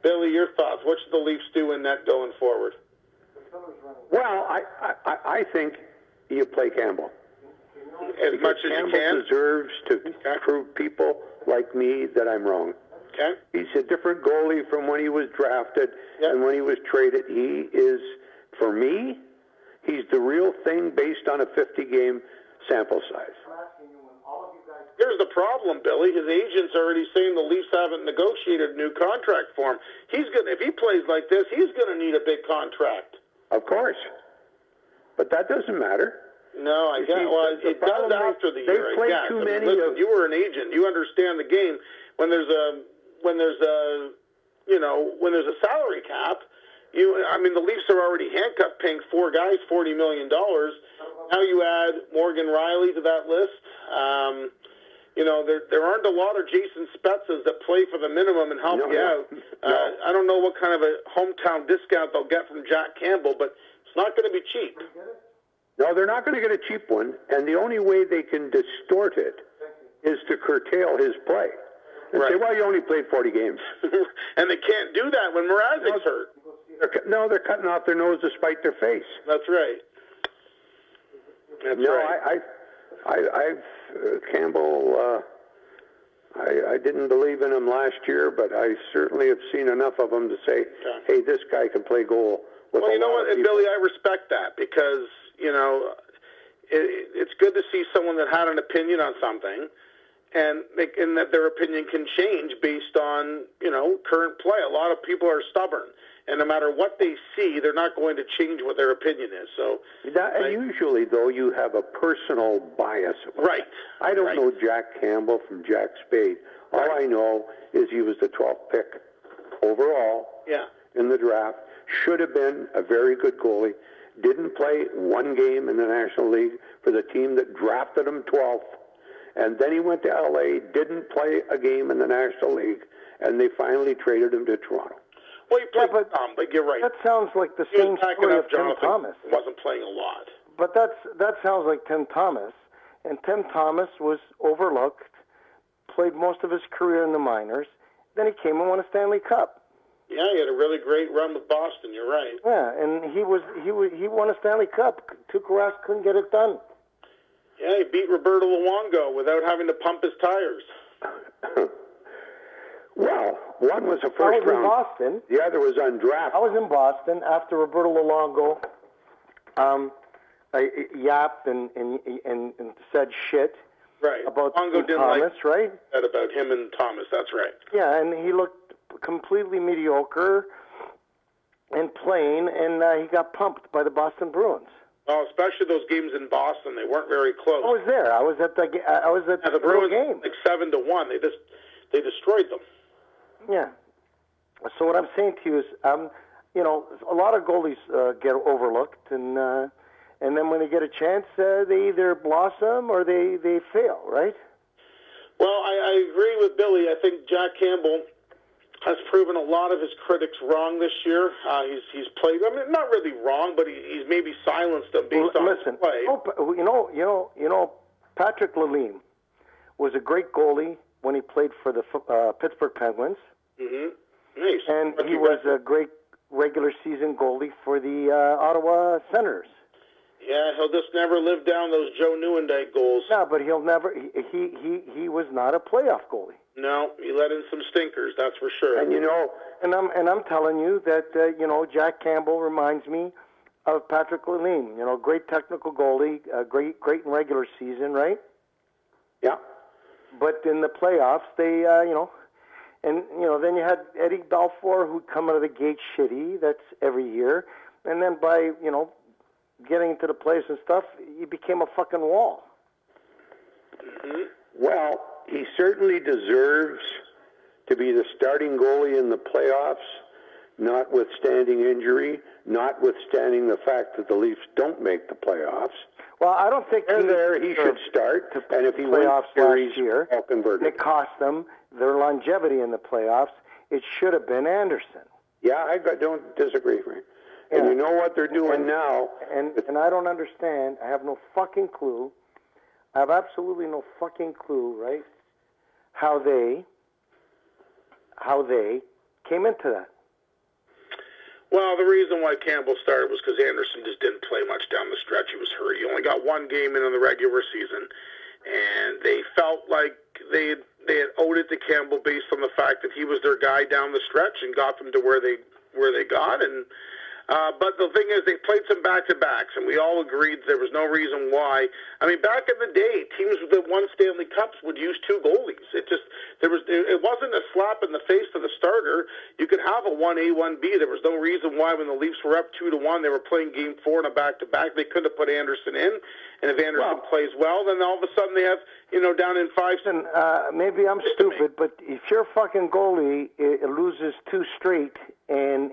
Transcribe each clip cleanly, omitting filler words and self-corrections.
Billy, your thoughts. What should the Leafs do in net going forward? Well, I think you play Campbell. As much as Campbell you can? deserves to prove people like me that I'm wrong. Okay. He's a different goalie from when he was drafted and when he was traded. He is, for me, he's the real thing based on a 50-game sample size. Here's the problem, Billy. His agent's already saying the Leafs haven't negotiated a new contract for him. If he plays like this, he's going to need a big contract. Of course. But that doesn't matter. No, I guess. Well, it does after the year. They play too many. Listen, you were an agent. You understand the game. When there's a salary cap, the Leafs are already handcuffed, paying 4 guys $40 million. Now you add Morgan Riley to that list. There aren't a lot of Jason Spetzes that play for the minimum and help you out. I don't know what kind of a hometown discount they'll get from Jack Campbell, but it's not going to be cheap. No, they're not going to get a cheap one, and the only way they can distort it is to curtail his play. And say, well, you only played 40 games. And they can't do that when Mrazek's hurt. They're cutting off their nose to spite their face. That's right. Campbell, I didn't believe in him last year, but I certainly have seen enough of him to say, hey, this guy can play goal. Well, you know what, Billy, I respect that because, it's good to see someone that had an opinion on something and that their opinion can change based on, current play. A lot of people are stubborn. And no matter what they see, they're not going to change what their opinion is. So, usually, though, you have a personal bias. Right. I don't know Jack Campbell from Jack Spade. All I know is he was the 12th pick overall in the draft. Should have been a very good goalie. Didn't play one game in the National League for the team that drafted him 12th. And then he went to L.A., didn't play a game in the National League, and they finally traded him to Toronto. Well, he played but you're right. That sounds like the same story of Tim Thomas. Wasn't playing a lot. But that sounds like Tim Thomas. And Tim Thomas was overlooked, played most of his career in the minors. Then he came and won a Stanley Cup. Yeah, he had a really great run with Boston. You're right. Yeah, and he won a Stanley Cup. Tuukka Rask couldn't get it done. Yeah, he beat Roberto Luongo without having to pump his tires. Well, one was a first round. I was in Boston. The other was undrafted. I was in Boston after Roberto Luongo yapped and said shit about Thomas, right? That about him and Thomas, that's right. Yeah, and he looked completely mediocre and plain, and he got pumped by the Boston Bruins. Oh, especially those games in Boston, they weren't very close. I was there. I was at the Bruins game. Like 7-1. They destroyed them. Yeah. So what I'm saying to you is, a lot of goalies get overlooked, and then when they get a chance, they either blossom or they fail, right? Well, I agree with Billy. I think Jack Campbell has proven a lot of his critics wrong this year. He's played, not really wrong, but he's maybe silenced them based on his play. Patrick Lalime was a great goalie when he played for the Pittsburgh Penguins. Mm-hmm. Nice. And he was a great regular season goalie for the Ottawa Senators. Yeah, he'll just never live down those Joe Nieuwendyk goals. Yeah, but he'll never. He was not a playoff goalie. No, he let in some stinkers, that's for sure. And I'm telling you that Jack Campbell reminds me of Patrick Lalime. Great technical goalie, great in regular season, right? Yeah. But in the playoffs, they then you had Eddie Balfour who'd come out of the gate shitty. That's every year, and then by getting into the playoffs and stuff, he became a fucking wall. Mm-hmm. Well, he certainly deserves to be the starting goalie in the playoffs, notwithstanding injury, notwithstanding the fact that the Leafs don't make the playoffs. Well, I don't think he should start, and if he wins series, last year, all converted. It cost them their longevity in the playoffs. It should have been Anderson. Yeah, I don't disagree, Frank. And you know what they're doing now. And I don't understand. I have no fucking clue. I have absolutely no fucking clue, right, how they came into that. Well, the reason why Campbell started was because Anderson just didn't play much down the stretch. He was hurt. He only got one game in the regular season, and they felt like they had owed it to Campbell based on the fact that he was their guy down the stretch and got them to where they got. And but the thing is, they played some back-to-backs, and we all agreed there was no reason why. I mean, back in the day, teams that won Stanley Cups would use two goalies. It wasn't a slap in the face to the starter. You could have a 1A, 1B. There was no reason why when the Leafs were up 2-1, they were playing Game 4 in a back-to-back. They couldn't have put Anderson in, and if Anderson plays well, then all of a sudden they have, down in 5. Maybe I'm stupid, but if your fucking goalie loses 2 straight, and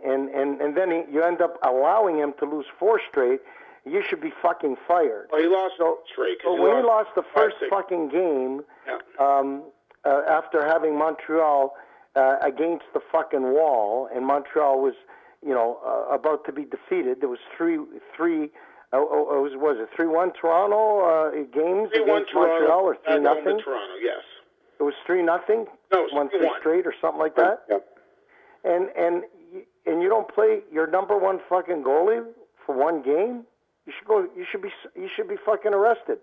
then you end up allowing him to lose 4 straight, you should be fucking fired. Well, he lost straight. So when he lost the first fucking game, after having Montreal against the fucking wall, and Montreal was, about to be defeated. There was 3-1 Toronto games against Montreal, or 3-0? Toronto, yes. It was 3-0. No, 1-3 straight or something like that. Yep. And you don't play your number one fucking goalie for one game. You should be fucking arrested.